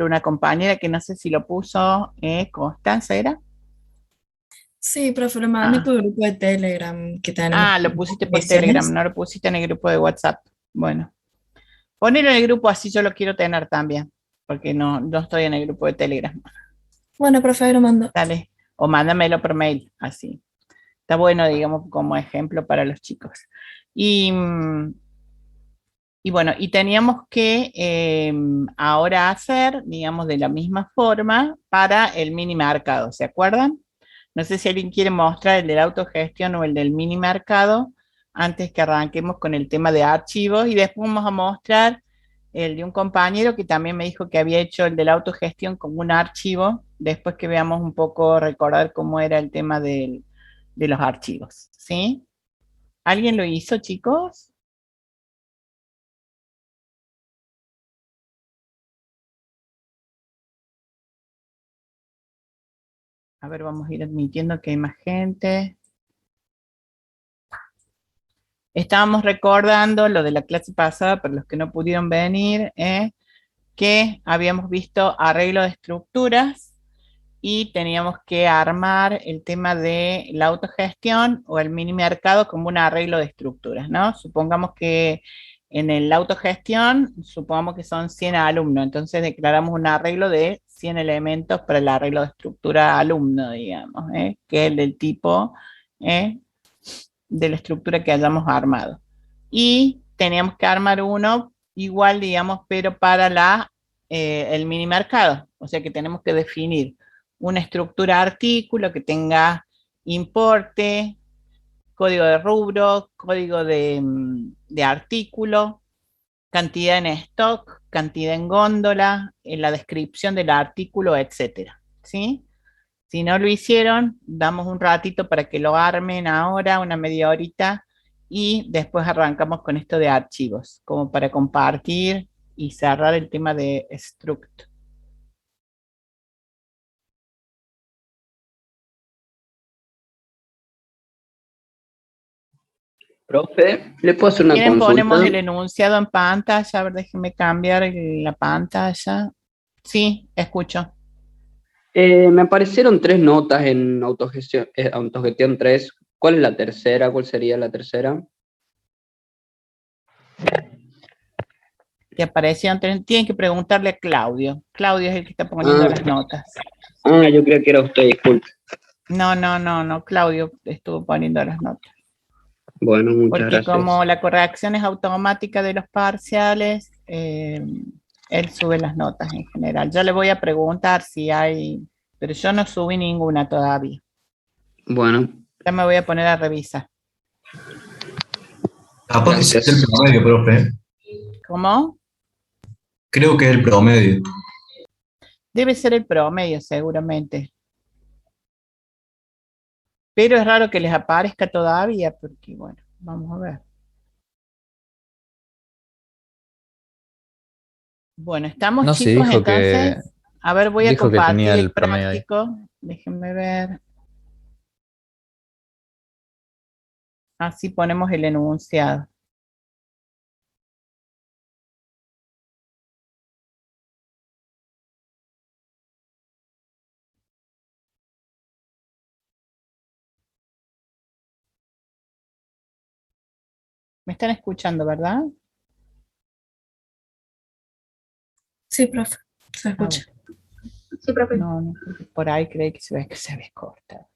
una compañera que no sé si lo puso, Constanza, ¿era? Sí, profe, lo mandé Ah, por el grupo de Telegram que tenemos lo pusiste por Telegram, lecciones. no lo pusiste en el grupo de WhatsApp. Bueno, ponelo en el grupo así yo lo quiero tener también, porque no estoy en el grupo de Telegram. Bueno, profe, ahí lo mando. Dale, o mándamelo por mail, así. Está bueno, digamos, como ejemplo para los chicos. Y, y bueno, y teníamos que ahora hacer, digamos, de la misma forma para el mini mercado, ¿se acuerdan? No sé si alguien quiere mostrar el de la autogestión o el del mini mercado antes que arranquemos con el tema de archivos y después vamos a mostrar el de un compañero que también me dijo que había hecho el de la autogestión como un archivo, después que veamos un poco, recordar cómo era el tema de los archivos, ¿sí? ¿Alguien lo hizo, chicos? A ver, vamos a ir admitiendo que hay más gente. Estábamos recordando lo de la clase pasada, para los que no pudieron venir, que habíamos visto arreglo de estructuras y teníamos que armar el tema de la autogestión o el mini mercado como un arreglo de estructuras, ¿no? Supongamos que en el autogestión, supongamos que son 100 alumnos, entonces declaramos un arreglo de 100 elementos para el arreglo de estructura alumno, digamos, que es el del tipo ¿eh? de la estructura que hayamos armado. Y teníamos que armar uno igual, digamos, pero para el mini mercado. O sea que tenemos que definir una estructura artículo que tenga importe, código de rubro, código de artículo, cantidad en stock, cantidad en góndola, en la descripción del artículo, etcétera. ¿Sí? Si no lo hicieron, damos un ratito para que lo armen ahora, una media horita, y después arrancamos con esto de archivos, como para compartir y cerrar el tema de Struct. Profe, ¿le puedo hacer Si una quieren, ponemos consulta? el enunciado en pantalla. A ver, déjenme cambiar la pantalla. Sí, escucho. Me aparecieron tres notas en autogestión 3. ¿Cuál es la tercera? ¿Cuál sería la tercera? Que aparecieron, tienen que preguntarle a Claudio. Claudio es el que está poniendo Ah, las notas. yo creo que era usted, disculpe. No, Claudio estuvo poniendo las notas. Bueno, muchas Porque como gracias. la corrección es automática de los parciales, él sube las notas en general. Yo le voy a preguntar si hay, pero yo no subí ninguna todavía. Bueno, Ya me voy a poner a revisar. Capaz que sea el gracias. promedio, profe. ¿Cómo? Creo que es el promedio. Debe ser el promedio, seguramente. Pero es raro que les aparezca todavía, porque bueno, vamos a ver. Bueno, estamos No, sí, chicos, entonces, a ver, voy a dijo que compartir tenía el el promedio ahí. práctico. Déjenme ver. Así ponemos el enunciado. ¿Me están escuchando, verdad? Sí, profe, se Ah, escucha. bueno. No, porque por ahí creí que se había cortado.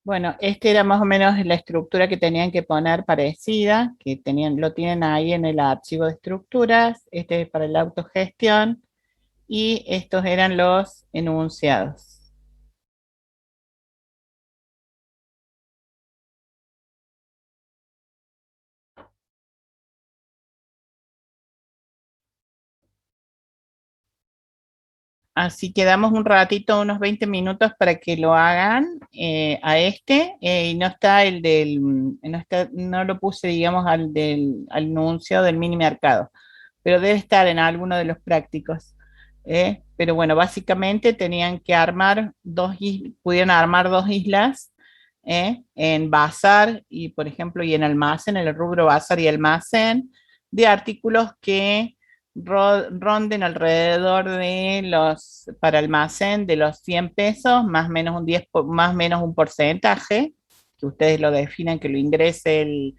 Bueno, este era más o menos la estructura que tenían que poner parecida, que tenían, lo tienen ahí en el archivo de estructuras. Este es para la autogestión y estos eran los enunciados. Así que damos un ratito, unos 20 minutos para que lo hagan y no está el no lo puse, digamos, al anuncio del mini mercado, pero debe estar en alguno de los prácticos. Pero bueno, básicamente tenían que armar pudieron armar dos islas en bazar y, por ejemplo, y en almacén, en el rubro bazar y almacén, de artículos que ronden alrededor de para almacén de los 100 pesos, más o menos más o menos un porcentaje, que ustedes lo definan, que lo ingrese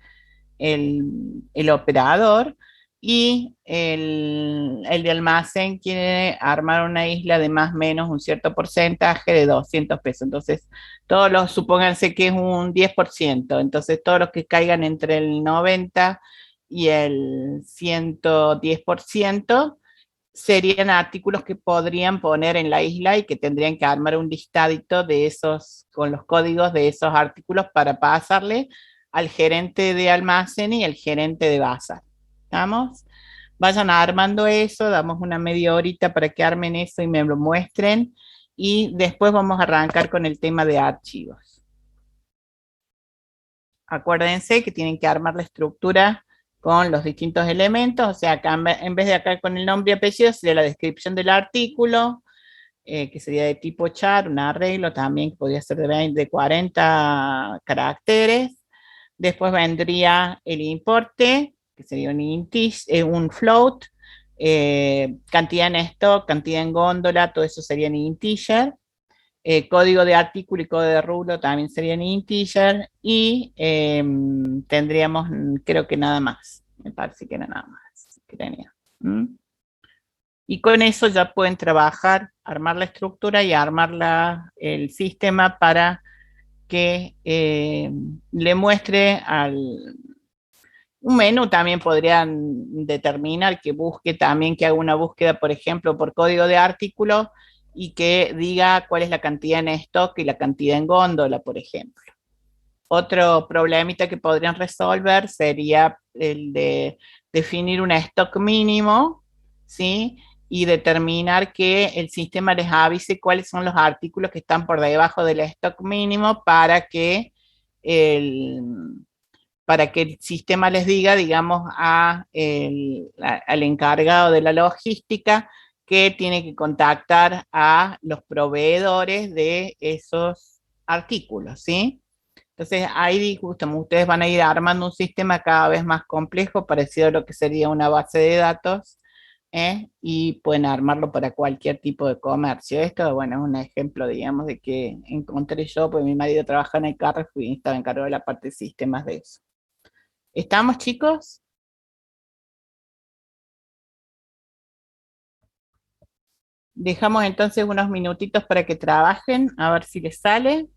el operador, y el de almacén quiere armar una isla de más o menos un cierto porcentaje de 200 pesos. Entonces, supónganse que es un 10%, entonces todos los que caigan entre el 90 y el 110% serían artículos que podrían poner en la isla y que tendrían que armar un listadito de esos, con los códigos de esos artículos para pasarle al gerente de almacén y al gerente de bazar. ¿Estamos? Vayan armando eso, damos una media horita para que armen eso y me lo muestren, y después vamos a arrancar con el tema de archivos. Acuérdense que tienen que armar la estructura con los distintos elementos, o sea, acá, en vez de acá con el nombre y apellido, sería la descripción del artículo, que sería de tipo char, un arreglo también, que podría ser de 40 caracteres. Después vendría el importe, que sería un float, cantidad en stock, cantidad en góndola, todo eso sería en integer. Código de artículo y código de rublo también serían integer, y tendríamos, creo que nada más, me parece que era nada más que tenía. ¿Mm? Y con eso ya pueden trabajar, armar la estructura y armar el sistema para que le muestre un menú. También podrían determinar que busque también, que haga una búsqueda, por ejemplo, por código de artículo y que diga cuál es la cantidad en stock y la cantidad en góndola, por ejemplo. Otro problemita que podrían resolver sería el de definir un stock mínimo, ¿sí? Y determinar que el sistema les avise cuáles son los artículos que están por debajo del stock mínimo el, para que el sistema les diga, digamos, al encargado de la logística que tiene que contactar a los proveedores de esos artículos, ¿sí? Entonces ahí justamente ustedes van a ir armando un sistema cada vez más complejo, parecido a lo que sería una base de datos, y pueden armarlo para cualquier tipo de comercio. Esto, bueno, es un ejemplo, digamos, de que encontré yo, pues mi marido trabaja en el Carrefour y estaba encargado de la parte de sistemas de eso. ¿Estamos, chicos? Dejamos entonces unos minutitos para que trabajen, a ver si les sale.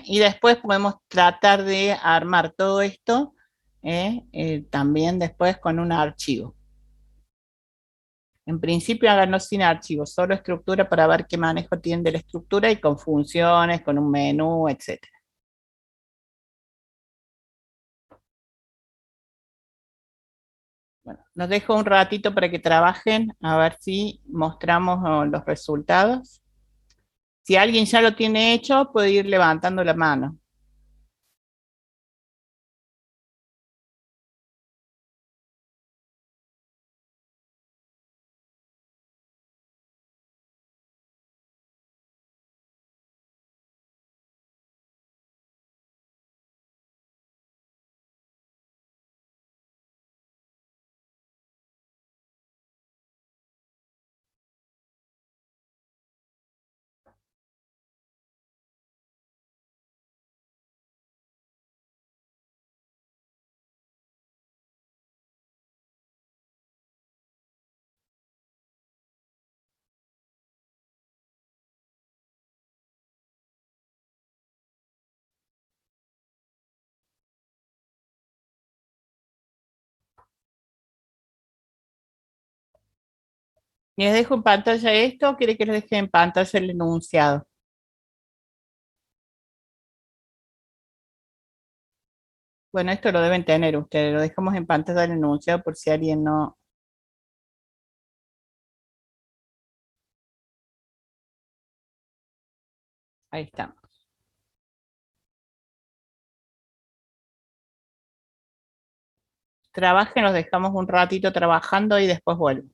Y después podemos tratar de armar todo esto también después con un archivo. En principio háganlo sin archivo, solo estructura para ver qué manejo tienen de la estructura y con funciones, con un menú, etc. Bueno, los dejo un ratito para que trabajen, a ver si mostramos los resultados. Si alguien ya lo tiene hecho, puede ir levantando la mano. ¿Les dejo en pantalla esto o quiere que les deje en pantalla el enunciado? Bueno, esto lo deben tener ustedes, lo dejamos en pantalla el enunciado por si alguien no, Ahí estamos. Trabajen, los dejamos un ratito trabajando y después vuelvo.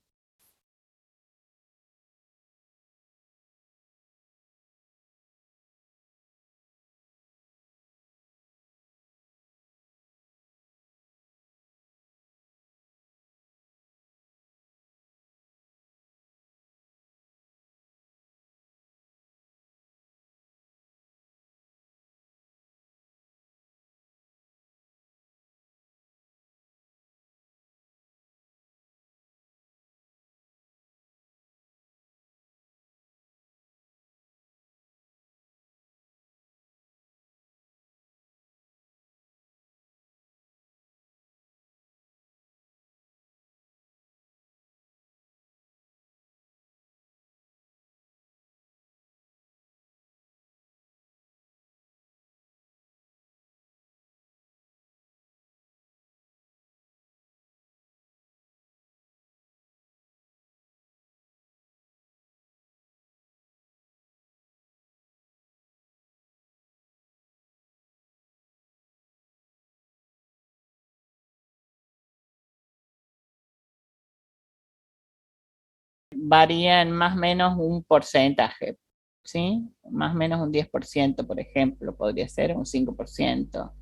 Varía en más o menos un porcentaje, ¿sí? Más o menos un 10%, por ejemplo, podría ser un 5%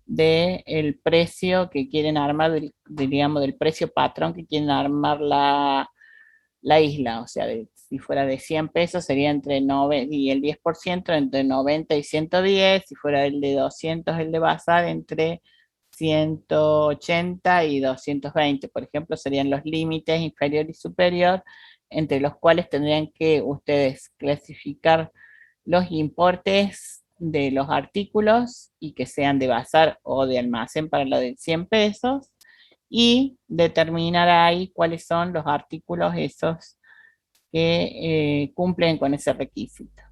del precio que quieren armar, digamos, del precio patrón que quieren armar la isla. O sea, si fuera de 100 pesos sería entre 9 y el 10% entre 90 y 110. Si fuera el de 200 el de bazar, entre 180 y 220, por ejemplo, serían los límites inferior y superior, entre los cuales tendrían que ustedes clasificar los importes de los artículos y que sean de bazar o de almacén para lo de 100 pesos y determinar ahí cuáles son los artículos esos que cumplen con ese requisito.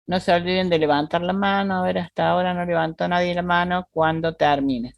No se olviden de levantar la mano. A ver, hasta ahora no levantó nadie la mano. Cuando termine.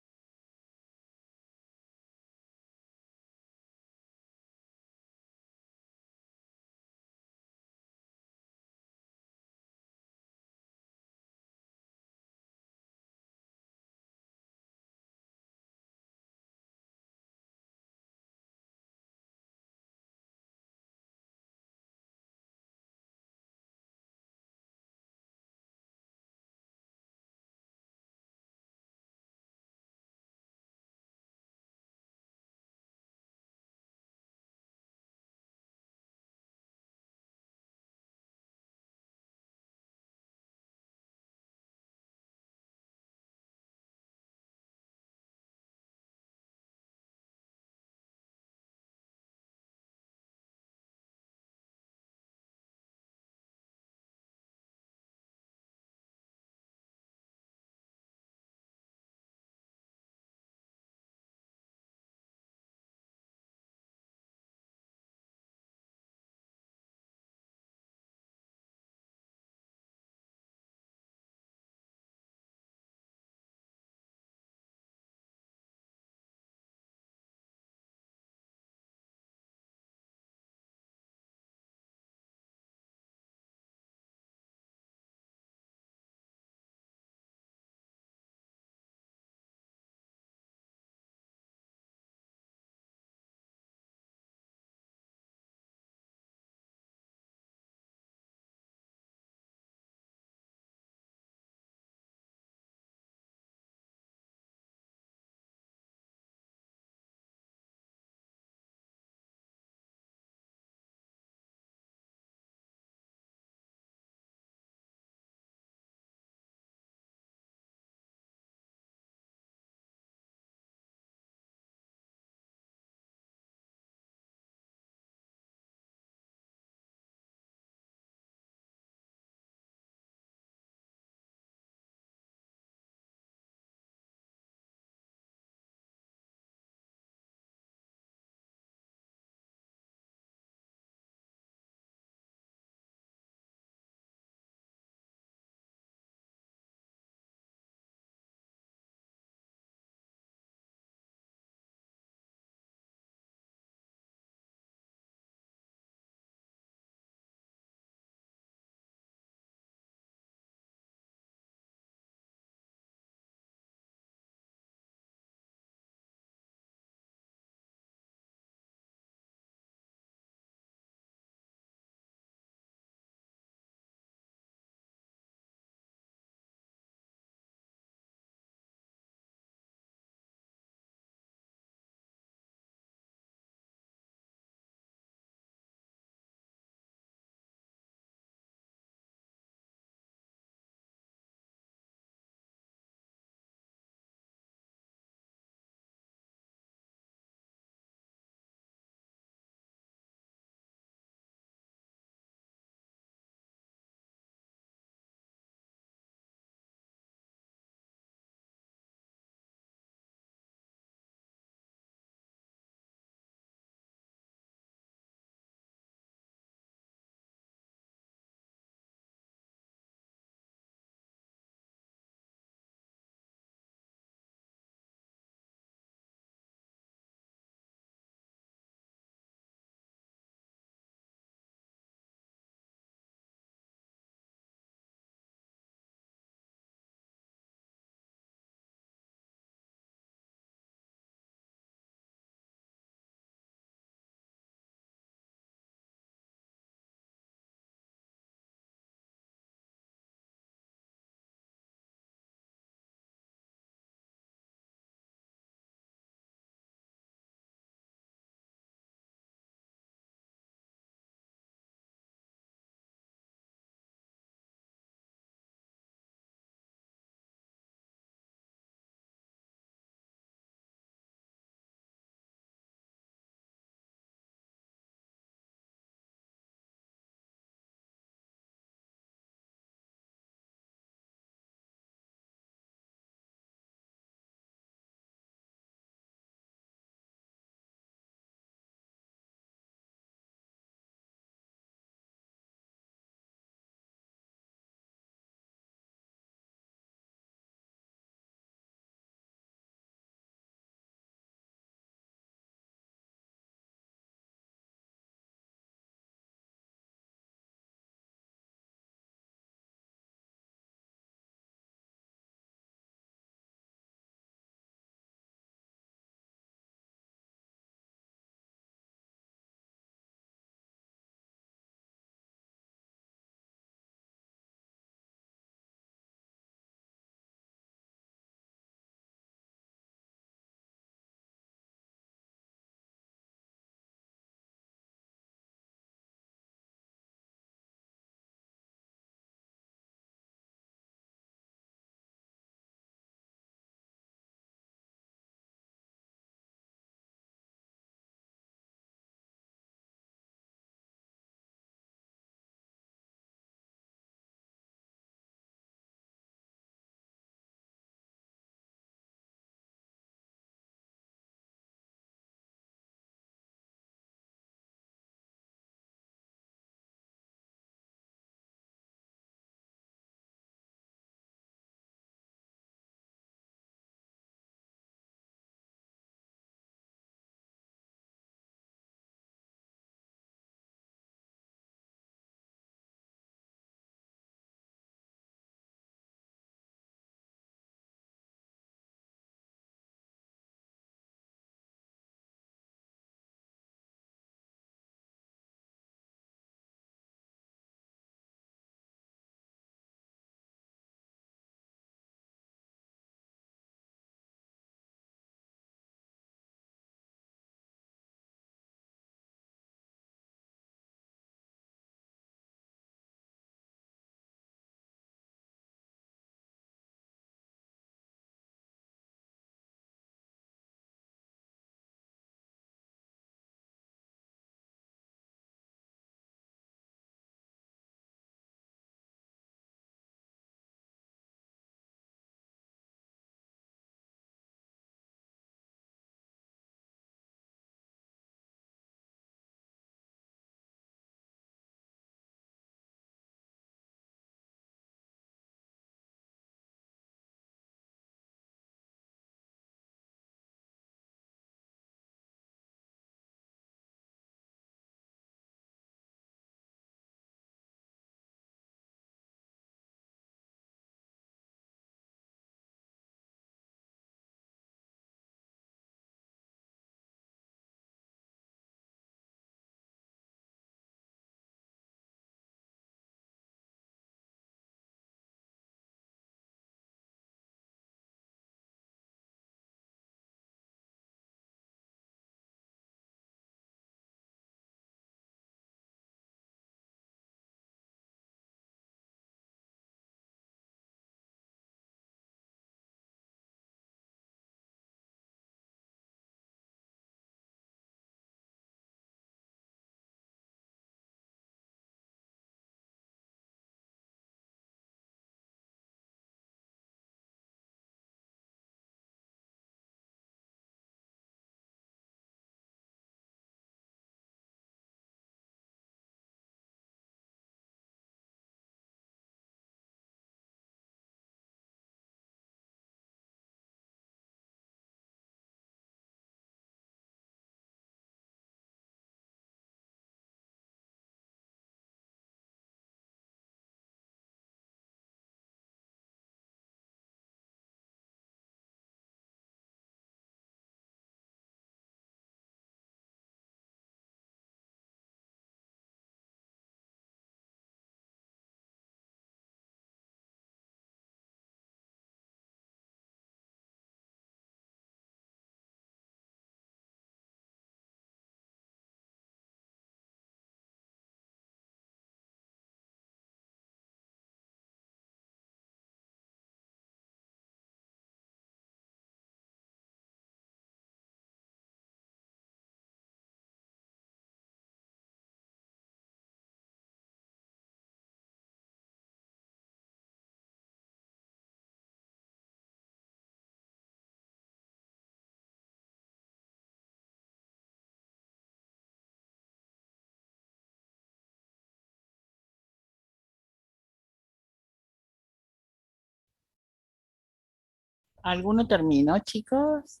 ¿Alguno terminó, chicos?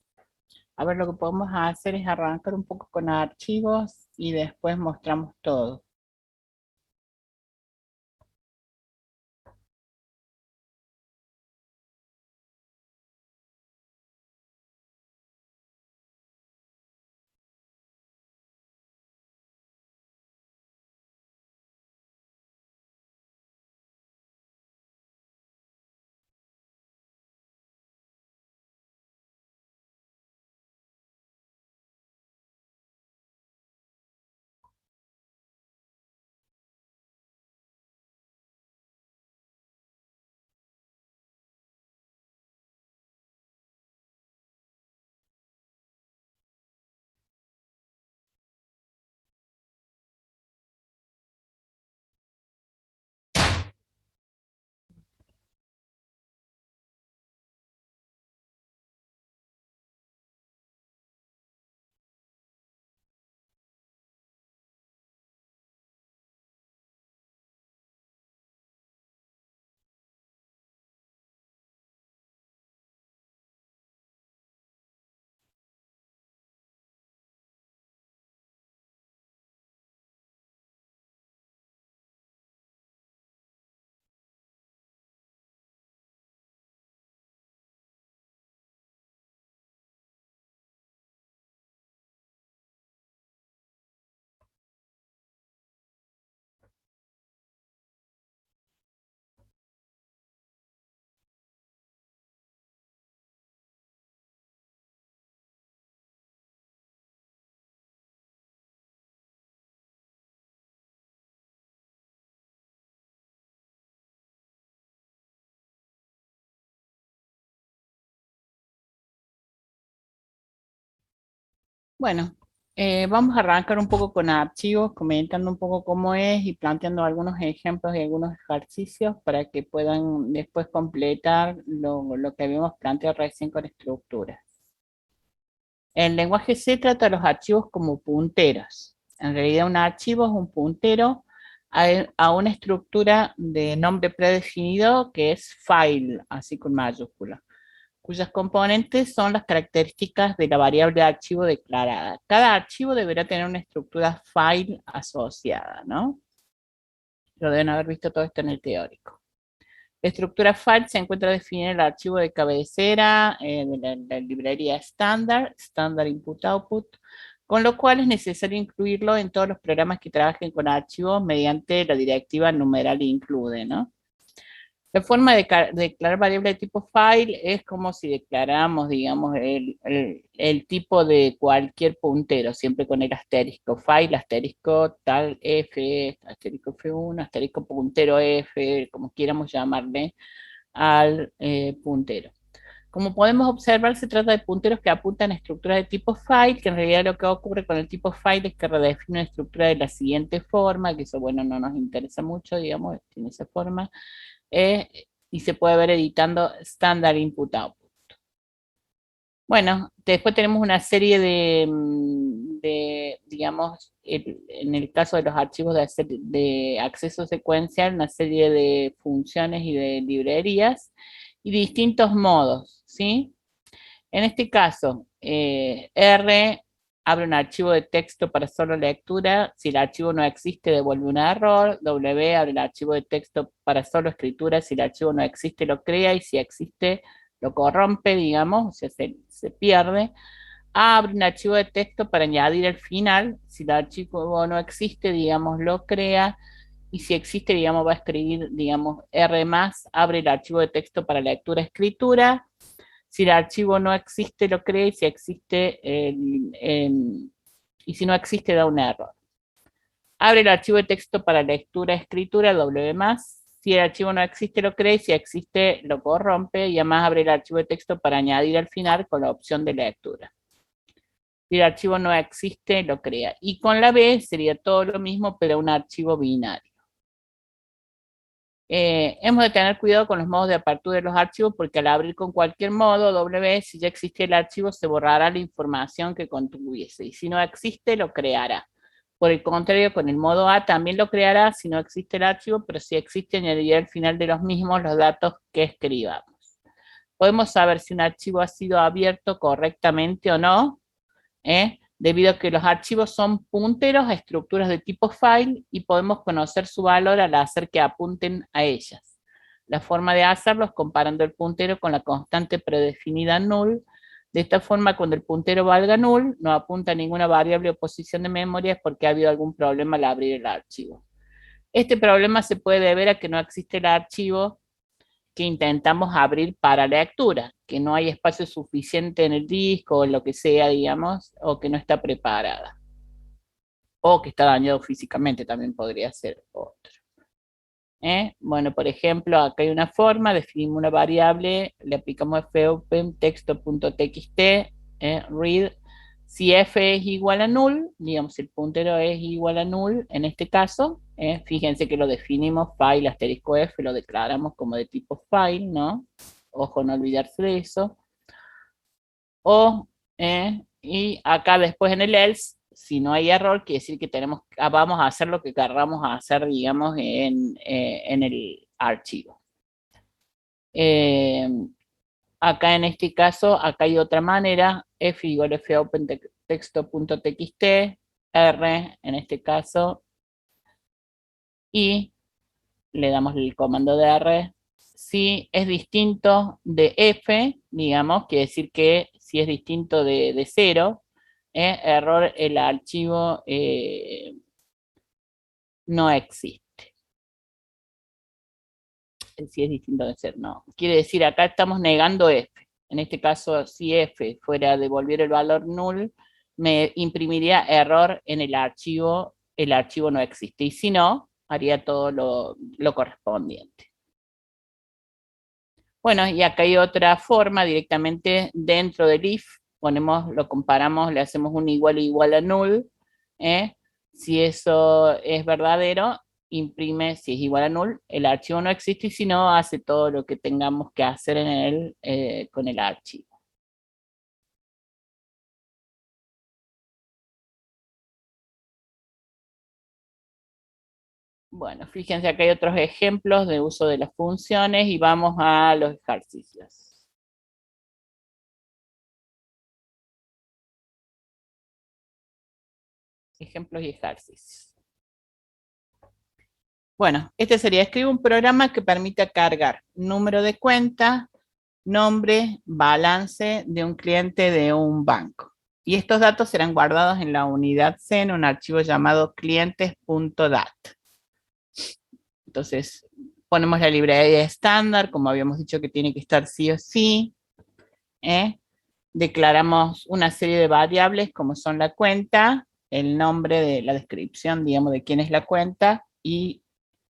A ver, lo que podemos hacer es arrancar un poco con archivos y después mostramos todo. Bueno, vamos a arrancar un poco con archivos, comentando un poco cómo es y planteando algunos ejemplos y algunos ejercicios para que puedan después completar lo que habíamos planteado recién con estructuras. El lenguaje C trata a los archivos como punteros. En realidad un archivo es un puntero a una estructura de nombre predefinido que es file, así con mayúscula, cuyas componentes son las características de la variable de archivo declarada. Cada archivo deberá tener una estructura file asociada, ¿no? Lo deben haber visto todo esto en el teórico. La estructura file se encuentra definida en el archivo de cabecera de la librería estándar, Standard Input Output, con lo cual es necesario incluirlo en todos los programas que trabajen con archivos mediante la directiva numeral include, ¿no? La forma de declarar variable de tipo file es como si declaráramos, digamos, el tipo de cualquier puntero, siempre con el asterisco, file, asterisco, tal, f, asterisco f1, asterisco puntero f, como quieramos llamarle al puntero. Como podemos observar, se trata de punteros que apuntan a estructuras de tipo file, que en realidad lo que ocurre con el tipo file es que redefine una estructura de la siguiente forma, que eso, bueno, no nos interesa mucho, digamos, tiene esa forma, y se puede ver editando Standard Input Output. Bueno, después tenemos una serie de digamos, en el caso de los archivos de acceso secuencial, una serie de funciones y de librerías y distintos modos, ¿sí? En este caso, R abre un archivo de texto para solo lectura. Si el archivo no existe, devuelve un error. W abre el archivo de texto para solo escritura. Si el archivo no existe, lo crea. Y si existe, lo corrompe, digamos, o sea, se pierde. A abre un archivo de texto para añadir el final. Si el archivo no existe, digamos, lo crea. Y si existe, digamos, va a escribir, digamos, R+, abre el archivo de texto para lectura-escritura. Si el archivo no existe, lo crea, y si existe, y si no existe, da un error. Abre el archivo de texto para lectura, escritura, W+. Si el archivo no existe, lo crea, y si existe, lo corrompe, y además abre el archivo de texto para añadir al final con la opción de lectura. Si el archivo no existe, lo crea. Y con la B sería todo lo mismo, pero un archivo binario. Hemos de tener cuidado con los modos de apertura de los archivos porque al abrir con cualquier modo W, si ya existe el archivo, se borrará la información que contuviese y si no existe, lo creará. Por el contrario, con el modo A también lo creará si no existe el archivo, pero si existe, añadirá al final de los mismos los datos que escribamos. podemos saber si un archivo ha sido abierto correctamente o no, debido a que los archivos son punteros a estructuras de tipo file y podemos conocer su valor al hacer que apunten a ellas. La forma de hacerlo es comparando el puntero con la constante predefinida null. De esta forma, cuando el puntero valga null, no apunta a ninguna variable o posición de memoria, es porque ha habido algún problema al abrir el archivo. Este problema se puede deber a que no existe el archivo que intentamos abrir para lectura, que no hay espacio suficiente en el disco o en lo que sea, digamos, o que no está preparada. O que está dañado físicamente, también podría ser otro. Bueno, por ejemplo, acá hay una forma, definimos una variable, le aplicamos fopen texto.txt, read, si f es igual a null, digamos, el puntero es igual a null, en este caso, fíjense que lo definimos file asterisco f, lo declaramos como de tipo file, ¿no? Ojo, no olvidarse de eso. Y acá después en el else, si no hay error, quiere decir que vamos a hacer lo que querramos hacer, digamos, en el archivo. Acá en este caso, acá hay otra manera, f igual a fopen texto.txt, r en este caso, y le damos el comando de r. Si es distinto de f, digamos, quiere decir que si es distinto de 0, error, el archivo no existe. Si es distinto de 0, no. Quiere decir, acá estamos negando f. En este caso, si f fuera a devolver el valor null, me imprimiría error en el archivo no existe. Y si no, haría todo lo correspondiente. Bueno, y acá hay otra forma, directamente dentro del if, lo comparamos, le hacemos un igual a null, si eso es verdadero, imprime, si es igual a null, el archivo no existe, y si no, hace todo lo que tengamos que hacer en él con el archivo. Bueno, fíjense, acá hay otros ejemplos de uso de las funciones y vamos a los ejercicios. Ejemplos y ejercicios. Bueno, este sería, escribe un programa que permita cargar número de cuenta, nombre, balance de un cliente de un banco. Y estos datos serán guardados en la unidad C en un archivo llamado clientes.dat. Entonces, ponemos la librería estándar, como habíamos dicho que tiene que estar sí o sí. Declaramos una serie de variables como son la cuenta, el nombre de la descripción, digamos, de quién es la cuenta, y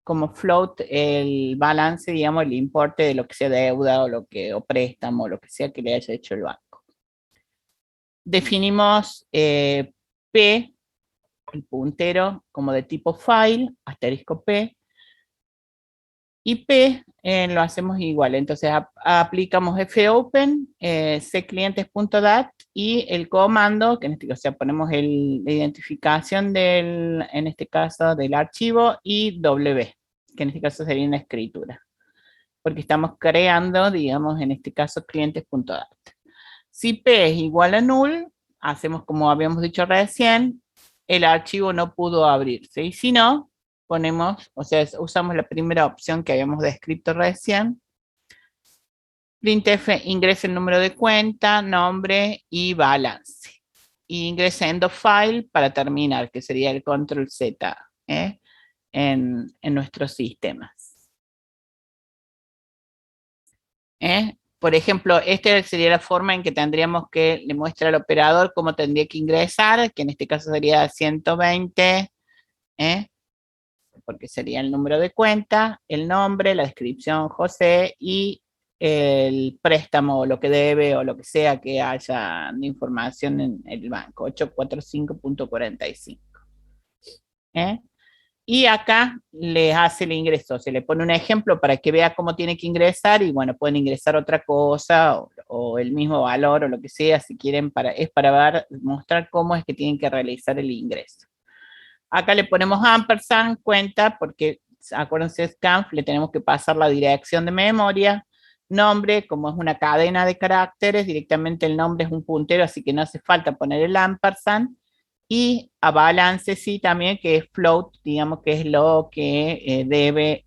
como float el balance, digamos, el importe de lo que sea deuda o préstamo, o lo que sea que le haya hecho el banco. Definimos P, el puntero, como de tipo file, asterisco P, y P lo hacemos igual. Entonces aplicamos fopen, cclientes.dat y el comando, que en este caso ponemos la identificación en este caso del archivo, y W, que en este caso sería una escritura. Porque estamos creando, digamos, en este caso clientes.dat. Si P es igual a null, hacemos como habíamos dicho recién, el archivo no pudo abrirse. Y si no, ponemos, o sea, usamos la primera opción que habíamos descrito recién. Printf ingresa el número de cuenta, nombre y balance. Y ingresa end of file para terminar, que sería el control Z en nuestros sistemas. Por ejemplo, esta sería la forma en que tendríamos que le muestra al operador cómo tendría que ingresar, que en este caso sería 120, porque sería el número de cuenta, el nombre, la descripción José y el préstamo o lo que debe o lo que sea que haya de información en el banco, 845.45. Y acá le hace el ingreso, se le pone un ejemplo para que vea cómo tiene que ingresar y bueno, pueden ingresar otra cosa o el mismo valor o lo que sea, si quieren, es para mostrar cómo es que tienen que realizar el ingreso. Acá le ponemos ampersand, cuenta, porque acuérdense, scanf, le tenemos que pasar la dirección de memoria, nombre, como es una cadena de caracteres, directamente el nombre es un puntero, así que no hace falta poner el ampersand. Y a balance sí también, que es float, digamos que es lo que debe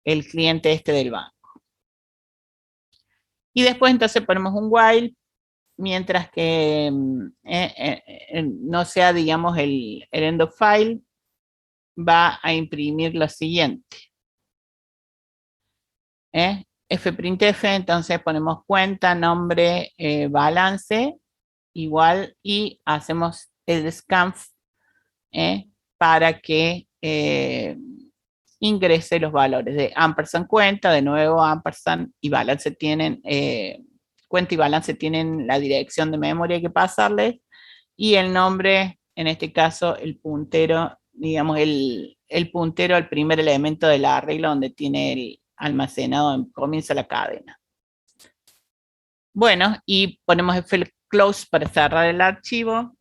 el cliente este del banco. Y después entonces ponemos un while, mientras que no sea, digamos, el end of file, va a imprimir lo siguiente. Fprintf, entonces ponemos cuenta, nombre, balance, igual, y hacemos el scanf para que ingrese los valores de ampersand cuenta, de nuevo ampersand y balance tienen, cuenta y balance tienen la dirección de memoria que pasarles, y el nombre, en este caso, el puntero, digamos, el puntero al primer elemento de la regla donde tiene el almacenado, comienza la cadena. Bueno, y ponemos close para cerrar el archivo,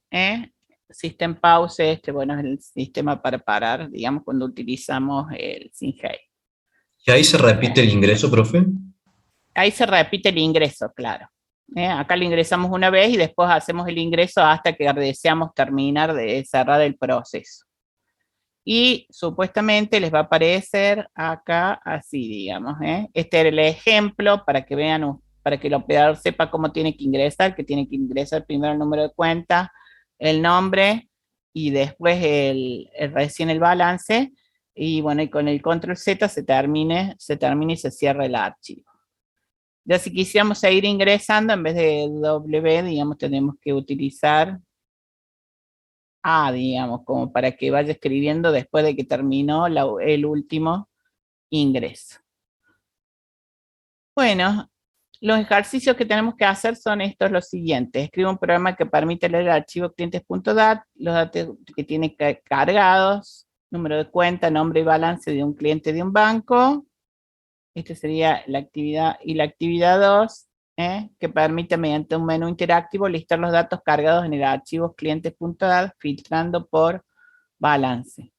System pause, bueno, es el sistema para parar, digamos, cuando utilizamos el SYNHEI. ¿Y ahí se repite el ingreso, profe? Ahí se repite el ingreso, claro. Acá lo ingresamos una vez y después hacemos el ingreso hasta que deseamos terminar de cerrar el proceso. Y supuestamente les va a aparecer acá así, digamos. Este era el ejemplo para que vean, para que el operador sepa cómo tiene que ingresar, que tiene que ingresar primero el número de cuenta, el nombre y después recién el balance. Y bueno, y con el control Z se termina y se cierra el archivo. Ya si quisiéramos seguir ingresando, en vez de W, digamos, tenemos que utilizar A, digamos, como para que vaya escribiendo después de que terminó el último ingreso. Bueno, los ejercicios que tenemos que hacer son estos los siguientes. Escribe un programa que permite leer el archivo clientes.dat, los datos que tiene cargados, número de cuenta, nombre y balance de un cliente de un banco. Esta sería la actividad, y la actividad 2, que permite mediante un menú interactivo listar los datos cargados en el archivo clientes.dat, filtrando por balance.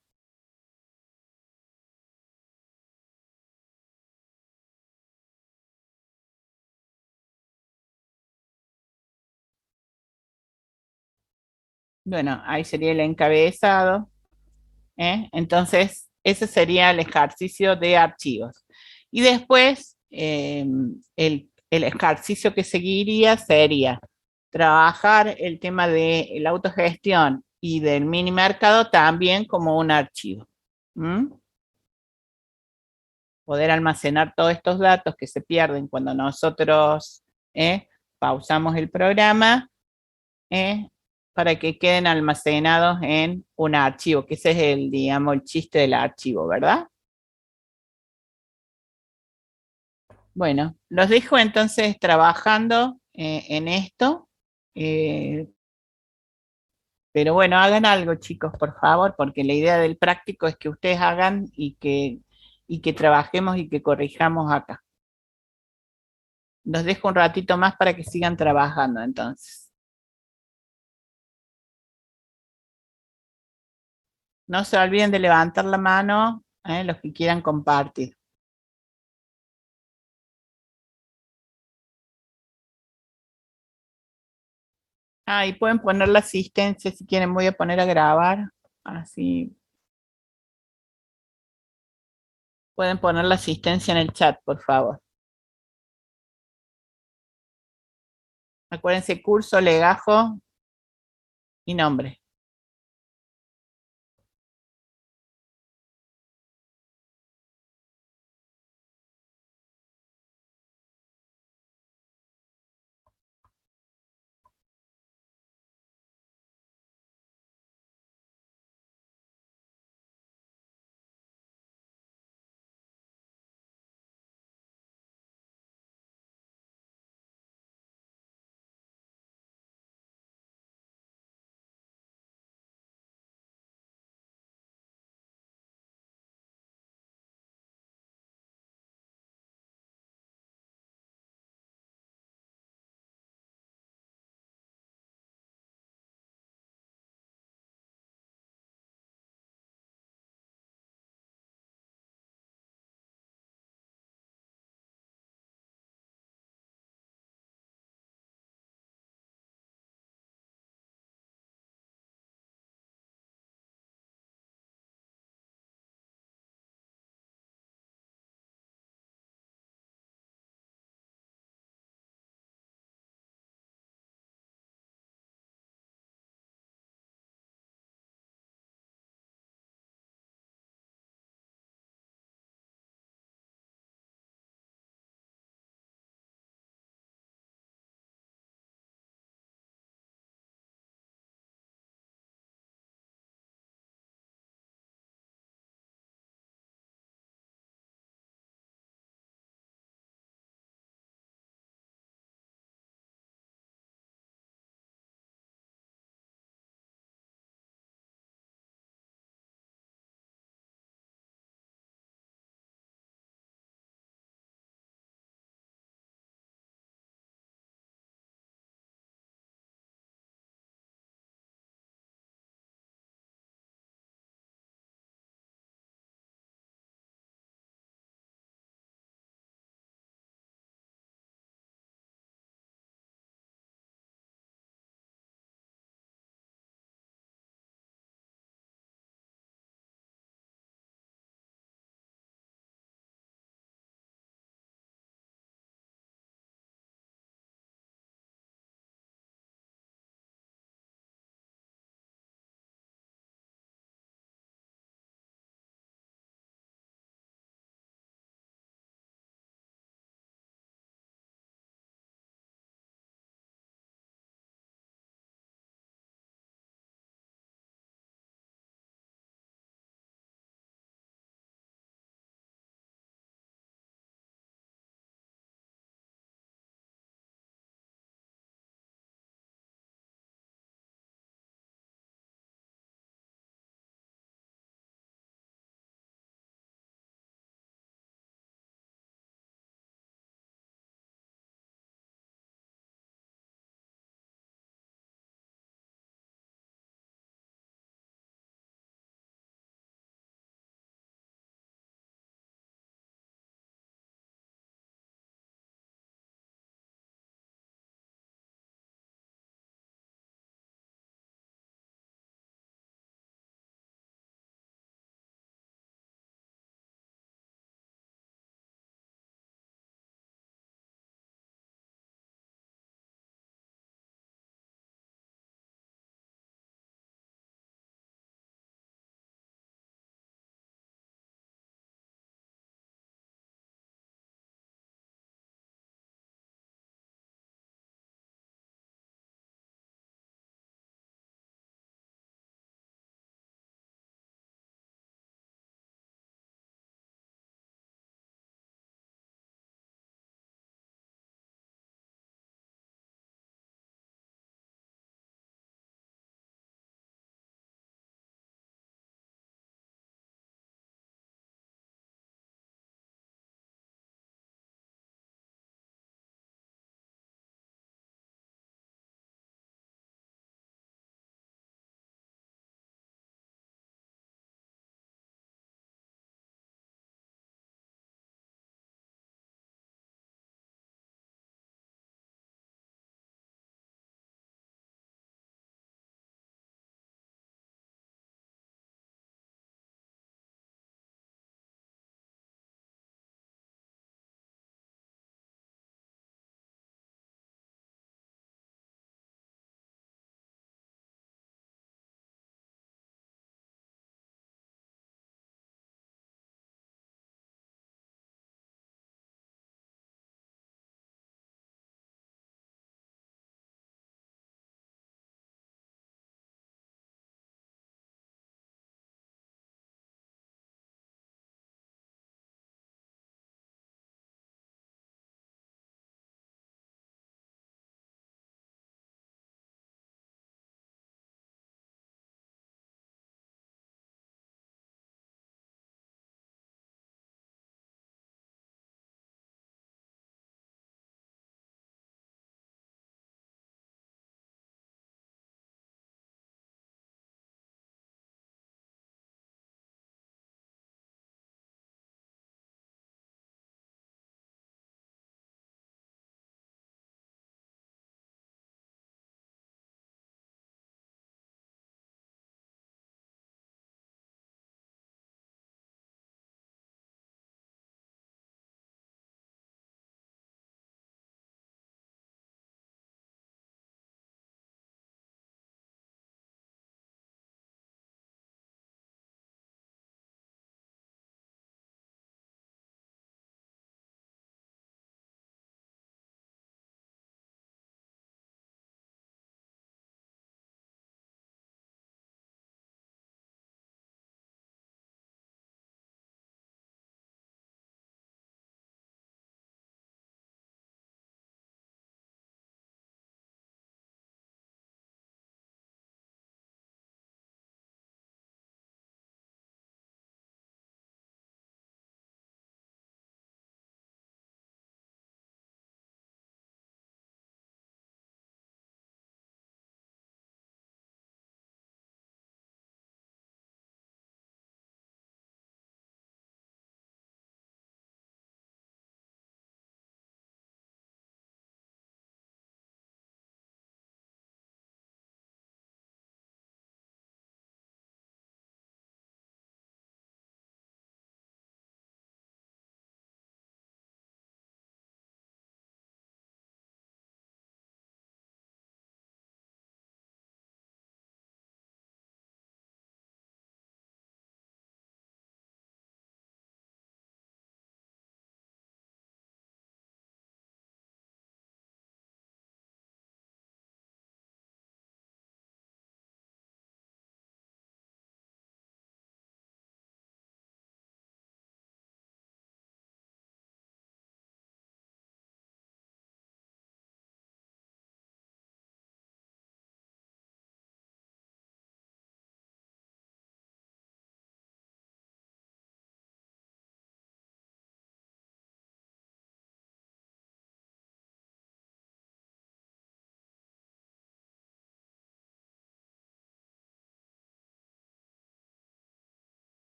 Bueno, ahí sería el encabezado. Entonces, ese sería el ejercicio de archivos. Y después, el ejercicio que seguiría sería trabajar el tema de la autogestión y del mini mercado también como un archivo. Poder almacenar todos estos datos que se pierden cuando nosotros pausamos el programa, para que queden almacenados en un archivo, que ese es digamos, el chiste del archivo, ¿verdad? Bueno, los dejo entonces trabajando en esto, pero bueno, hagan algo, chicos, por favor, porque la idea del práctico es que ustedes hagan y que trabajemos y que corrijamos acá. Los dejo un ratito más para que sigan trabajando entonces. No se olviden de levantar la mano, los que quieran compartir. Y pueden poner la asistencia si quieren, voy a poner a grabar, así. Pueden poner la asistencia en el chat, por favor. Acuérdense, curso, legajo y nombre.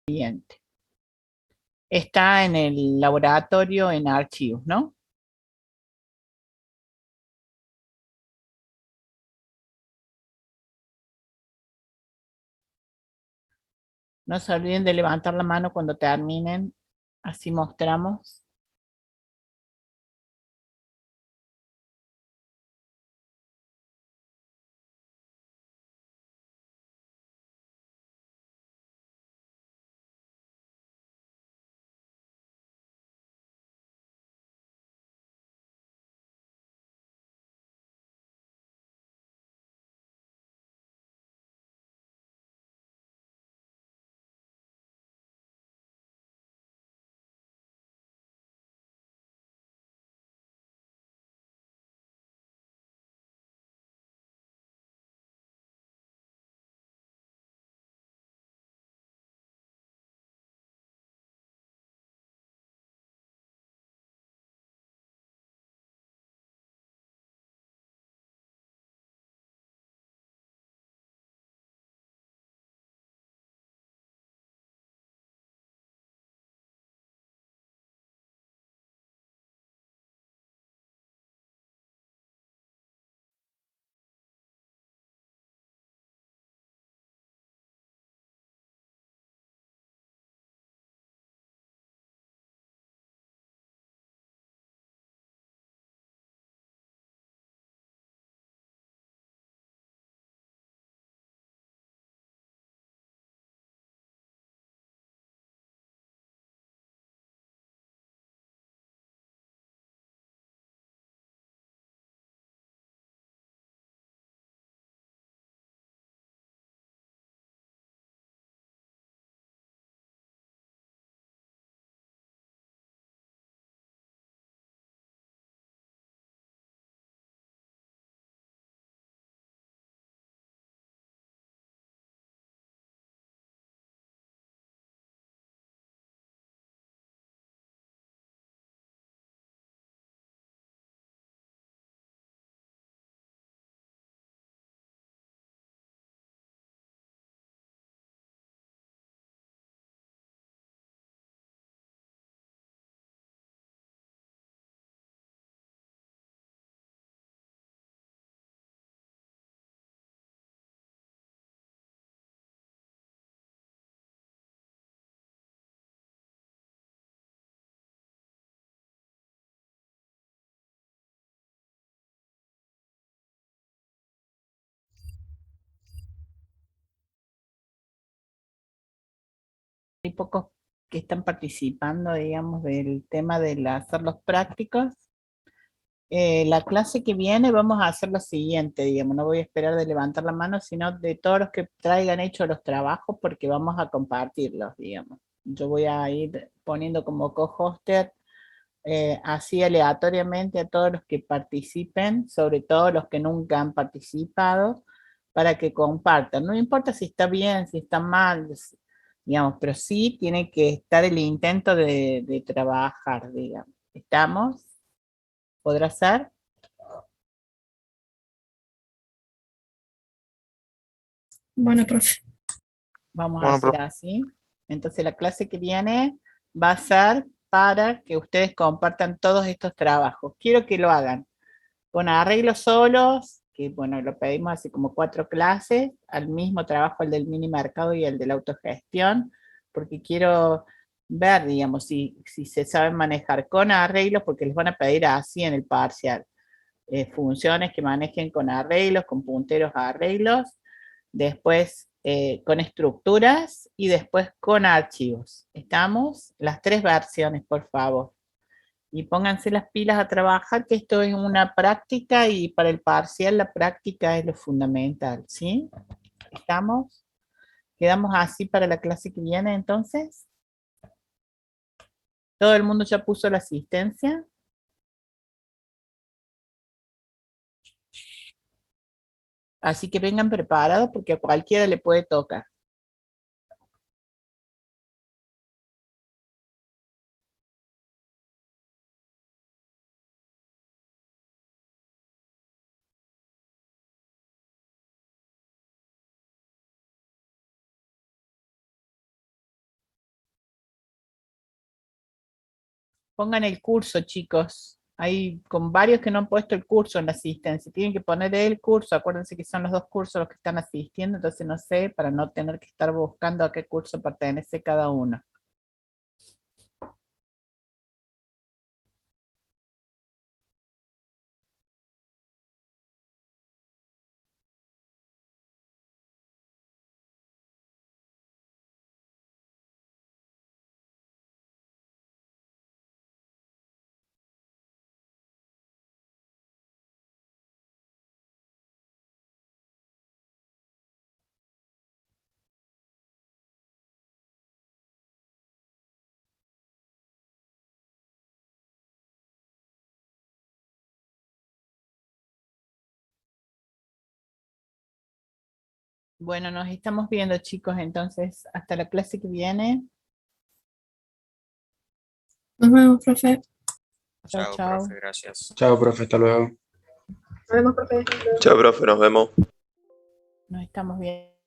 Siguiente. Está en el laboratorio en archivos, ¿no? No se olviden de levantar la mano cuando terminen, así mostramos. Hay pocos que están participando, digamos, del tema de hacer los prácticos. La clase que viene vamos a hacer lo siguiente, digamos, no voy a esperar de levantar la mano, sino de todos los que traigan hechos los trabajos, porque vamos a compartirlos, digamos. Yo voy a ir poniendo como co-hoster así aleatoriamente a todos los que participen, sobre todo los que nunca han participado, para que compartan. No importa si está bien, si está mal, digamos, pero sí tiene que estar el intento de trabajar, digamos. ¿Estamos? ¿Podrá ser? Bueno, profe. Vamos a hacer así. Entonces la clase que viene va a ser para que ustedes compartan todos estos trabajos. Quiero que lo hagan con arreglos solos, que bueno, lo pedimos así como 4 clases, al mismo trabajo el del mini mercado y el de la autogestión, porque quiero ver, digamos, si se saben manejar con arreglos, porque les van a pedir así en el parcial. Funciones que manejen con arreglos, con punteros a arreglos, después con estructuras y después con archivos. ¿Estamos? Las 3 versiones, por favor. Y pónganse las pilas a trabajar, que esto es una práctica y para el parcial la práctica es lo fundamental, ¿sí? ¿Estamos? ¿Quedamos así para la clase que viene entonces? ¿Todo el mundo ya puso la asistencia? Así que vengan preparados porque a cualquiera le puede tocar. pongan el curso, chicos. Hay con varios que no han puesto el curso en la asistencia. Tienen que poner el curso. Acuérdense que son los 2 cursos los que están asistiendo, entonces no sé, para no tener que estar buscando a qué curso pertenece cada uno. Bueno, nos estamos viendo, chicos, entonces hasta la clase que viene. Nos vemos, profe. Chao, Chao, chao. profe, gracias. Chao, profe, hasta luego. Nos vemos, profe. Chao, profe, nos vemos. Nos estamos viendo.